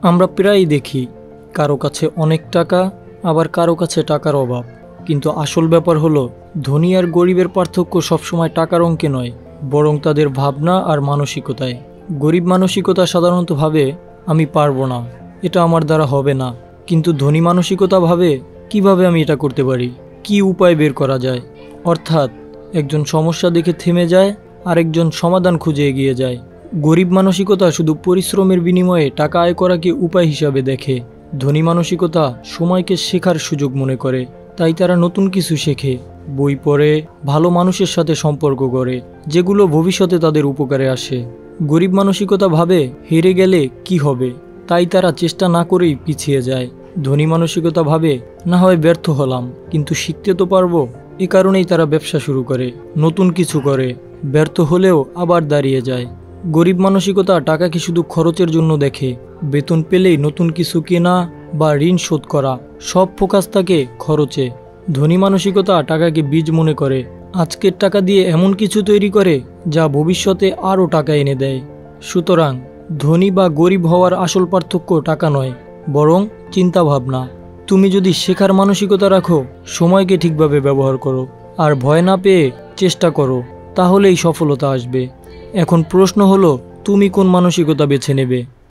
আমরা প্রায়ই দেখি কারো কাছে অনেক টাকা, আবার কারো কাছে টাকার অভাব। কিন্তু আসল ব্যাপার হলো ধনী আর গরিবের পার্থক্য সবসময় টাকার অঙ্কে নয়, বরং তাদের ভাবনা আর মানসিকতায়। গরিব মানসিকতা সাধারণত ভাবে আমি পারবো না, এটা আমার দ্বারা হবে না। কিন্তু ধনী মানসিকতা ভাবে কিভাবে আমি এটা করতে পারি, কি উপায় বের করা যায়। অর্থাৎ একজন সমস্যা দেখে থেমে যায়, আরেকজন সমাধান খুঁজে এগিয়ে যায়। গরিব মানসিকতা শুধু পরিশ্রমের বিনিময়ে টাকা আয় করাকে উপায় হিসাবে দেখে। ধনী মানসিকতা সময়কে শেখার সুযোগ মনে করে, তাই তারা নতুন কিছু শেখে, বই পড়ে, ভালো মানুষের সাথে সম্পর্ক গড়ে, যেগুলো ভবিষ্যতে তাদের উপকারে আসে। গরিব মানসিকতা ভাবে হেরে গেলে কি হবে, তাই তারা চেষ্টা না করেই পিছিয়ে যায়। ধনী মানসিকতা ভাবে না হয় ব্যর্থ হলাম, কিন্তু শিখতে তো পারবো। এ কারণেই তারা ব্যবসা শুরু করে, নতুন কিছু করে, ব্যর্থ হলেও আবার দাঁড়িয়ে যায়। গরিব মানসিকতা টাকাকে শুধু খরচের জন্য দেখে, বেতন পেলেই নতুন কিছু কেনা বা ঋণ শোধ করা, সব ফোকাস থাকে খরচে। ধনী মানসিকতা টাকাকে বীজ মনে করে, আজকের টাকা দিয়ে এমন কিছু তৈরি করে যা ভবিষ্যতে আরও টাকা এনে দেয়। সুতরাং ধনী বা গরিব হওয়ার আসল পার্থক্য টাকা নয়, বরং চিন্তা ভাবনা। তুমি যদি শেখার মানসিকতা রাখো, সময়কে ঠিকভাবে ব্যবহার করো, আর ভয় না পেয়ে চেষ্টা করো, তাহলেই সফলতা আসবে। এখন প্রশ্ন হলো, তুমি কোন মানসিকতা বেছে নেবে?